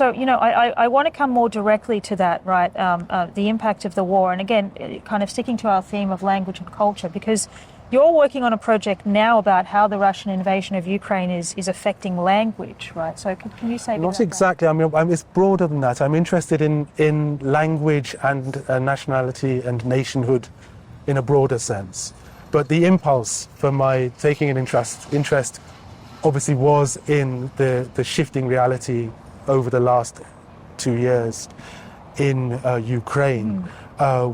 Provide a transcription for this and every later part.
So, I want to come more directly to that, right? The impact of the war. And again, kind of sticking to our theme of language and culture, because you're working on a project now about how the Russian invasion of Ukraine is affecting language, right? So can you say Not exactly. I mean, it's broader than that. I'm interested in language and nationality and nationhood in a broader sense. But the impulse for my taking an interest obviously was in the shifting reality over the last 2 years in Ukraine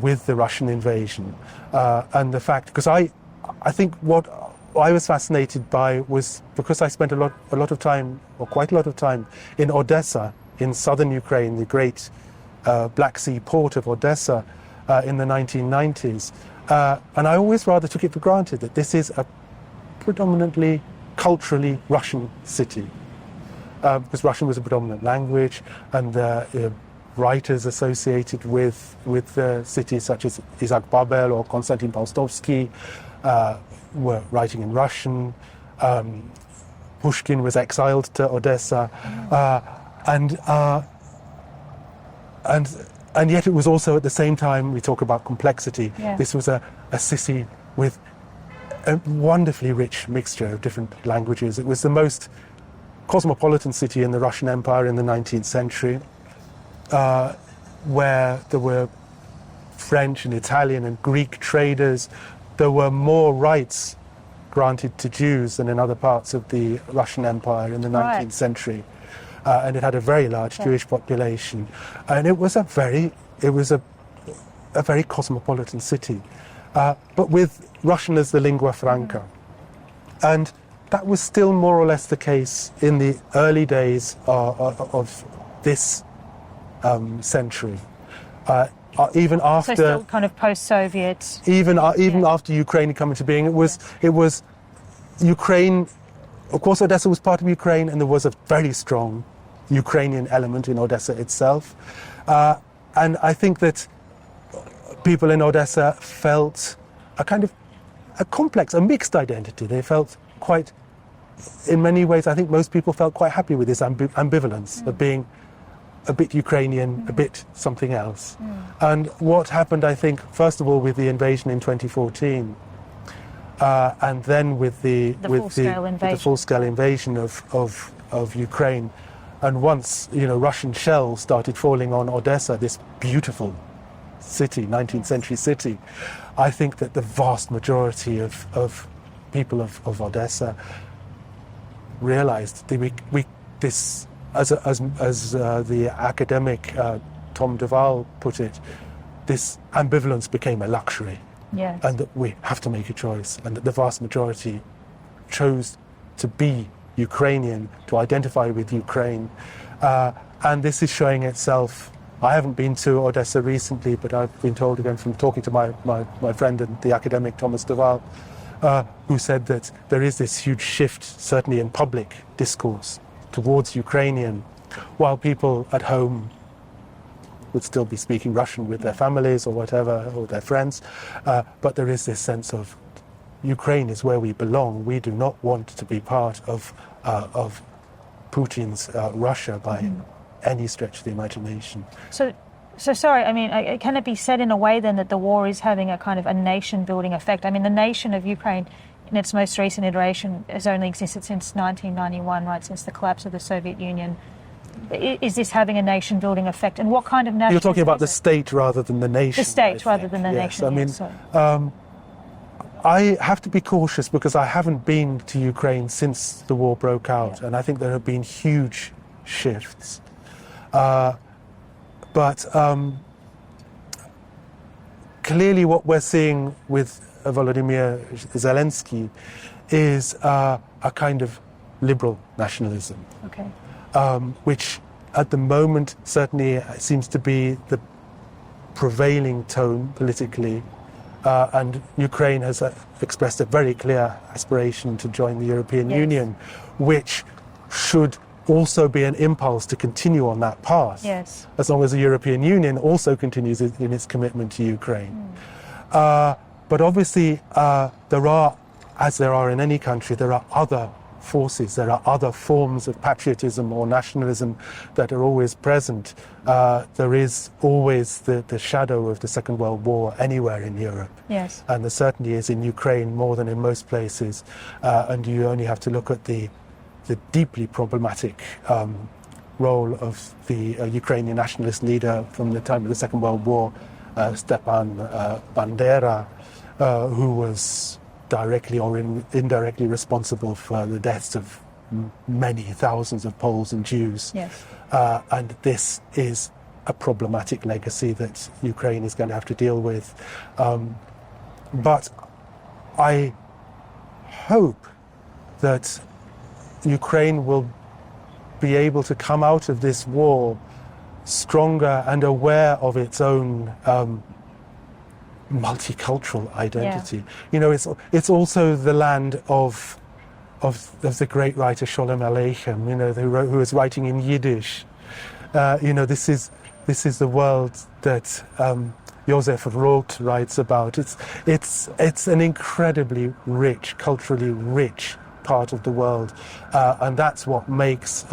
with the Russian invasion. And the fact, because I think what I was fascinated by was because I spent a lot of time, or quite a lot of time, in Odesa, in southern Ukraine, the great Black Sea port of Odesa in the 1990s. And I always rather took it for granted that this is a predominantly culturally Russian city, because Russian was a predominant language, and writers associated with cities such as Isaac Babel or Konstantin Paustovsky were writing in Russian. Pushkin was exiled to Odesa, and yet it was also at the same time, we talk about complexity. Yeah. This was a city with a wonderfully rich mixture of different languages. It was the most cosmopolitan city in the Russian Empire in the 19th century, where there were French and Italian and Greek traders. There were more rights granted to Jews than in other parts of the Russian Empire in the 19th century. And it had a very large Jewish population. And it was a very cosmopolitan city, but with Russian as the lingua franca. And that was still more or less the case in the early days of this century. Even after, so still kind of post-Soviet. Even after Ukraine had come into being, it was Ukraine. Of course, Odessa was part of Ukraine, and there was a very strong Ukrainian element in Odessa itself. And I think that people in Odessa felt a mixed identity. They felt quite, in many ways, I think most people felt quite happy with this ambivalence of being a bit Ukrainian, a bit something else. And what happened, I think, first of all, with the invasion in 2014, and then with the full-scale invasion of Ukraine, and once Russian shells started falling on Odessa, this beautiful city, 19th century city, I think that the vast majority of people of Odessa realized this. As the academic Tom Duval put it, this ambivalence became a luxury. Yes. And that we have to make a choice, and that the vast majority chose to be Ukrainian, to identify with Ukraine. And this is showing itself. I haven't been to Odessa recently, but I've been told again from talking to my friend and the academic Thomas Duval, who said that there is this huge shift, certainly in public discourse, towards Ukrainian, while people at home would still be speaking Russian with their families or whatever, or their friends. But there is this sense of Ukraine is where we belong. We do not want to be part of Putin's Russia by any stretch of the imagination. So sorry, I mean, can it be said in a way then that the war is having a kind of a nation-building effect? I mean, the nation of Ukraine, in its most recent iteration, has only existed since 1991, right, since the collapse of the Soviet Union. Is this having a nation-building effect? And what kind of nation? You're talking about the state rather than the nation. The state rather than the nation. I mean, I have to be cautious because I haven't been to Ukraine since the war broke out, and I think there have been huge shifts. But clearly what we're seeing with Volodymyr Zelensky is a kind of liberal nationalism, which at the moment certainly seems to be the prevailing tone politically. And Ukraine has expressed a very clear aspiration to join the European Union, which should also be an impulse to continue on that path, as long as the European Union also continues in its commitment to Ukraine. But obviously, there are, as there are in any country, there are other forces. There are other forms of patriotism or nationalism that are always present. There is always the shadow of the Second World War anywhere in Europe. Yes. And there certainly is in Ukraine more than in most places. And you only have to look at the deeply problematic role of the Ukrainian nationalist leader from the time of the Second World War, Stepan Bandera, who was directly or indirectly responsible for the deaths of many thousands of Poles and Jews. Yes. And this is a problematic legacy that Ukraine is going to have to deal with. But I hope that Ukraine will be able to come out of this war stronger and aware of its own multicultural identity. You know, it's also the land of the great writer Sholem Aleichem, you know, who was writing in Yiddish. You know, this is the world that Josef Roth writes about. It's an incredibly rich, culturally rich part of the world, and that's what makes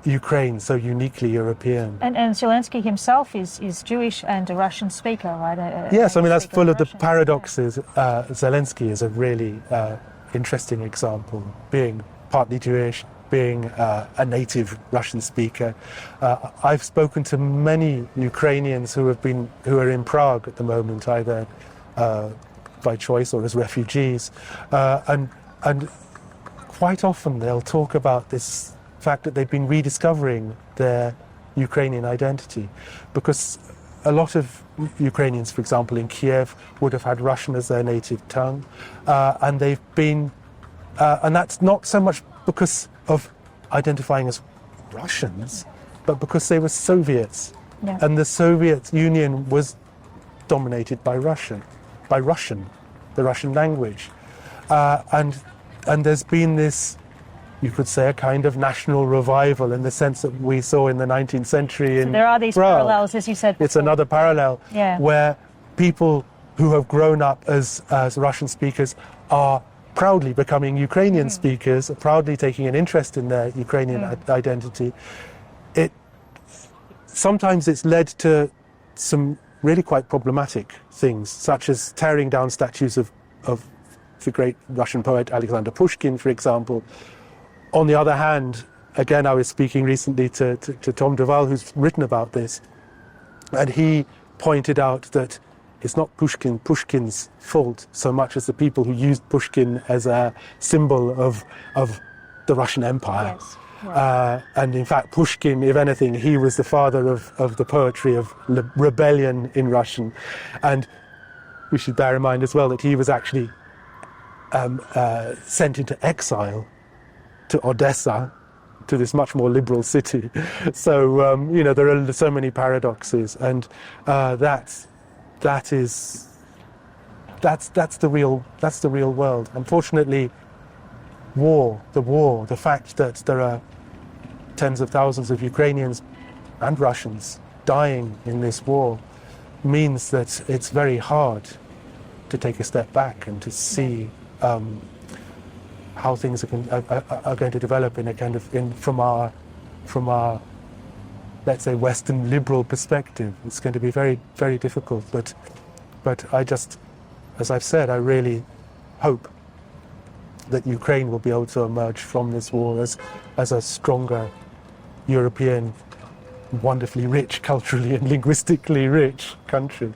Ukraine so uniquely European. And Zelensky himself is Jewish and a Russian speaker, right? Yes, I mean, that's full of the Russian. paradoxes. Zelensky is a really interesting example, being partly Jewish, being a native Russian speaker. I've spoken to many Ukrainians who are in Prague at the moment, either by choice or as refugees, and quite often they'll talk about this fact that they've been rediscovering their Ukrainian identity, because a lot of Ukrainians, for example, in Kiev, would have had Russian as their native tongue, and they've been, and that's not so much because of identifying as Russians, but because they were Soviets, and the Soviet Union was dominated by Russian, the Russian language, and there's been this, you could say, a kind of national revival in the sense that we saw in the 19th century in There are these Prague. parallels, as you said before. It's another parallel where people who have grown up as Russian speakers are proudly becoming Ukrainian speakers, proudly taking an interest in their Ukrainian identity. Sometimes it's led to some really quite problematic things, such as tearing down statues of the great Russian poet Alexander Pushkin, for example. On the other hand, again, I was speaking recently to Tom Duval, who's written about this, and he pointed out that it's not Pushkin's fault so much as the people who used Pushkin as a symbol of the Russian Empire. Yes. Right. And in fact, Pushkin, if anything, he was the father of the poetry of rebellion in Russian. And we should bear in mind as well that he was actually sent into exile to Odesa, to this much more liberal city. So, you know, there are so many paradoxes, and that's the real world. Unfortunately, the fact that there are tens of thousands of Ukrainians and Russians dying in this war means that it's very hard to take a step back and to see how things are going to develop in a kind of from our let's say Western liberal perspective. It's going to be very, very difficult. But I just, as I've said, I really hope that Ukraine will be able to emerge from this war as a stronger European, wonderfully rich, culturally and linguistically rich country.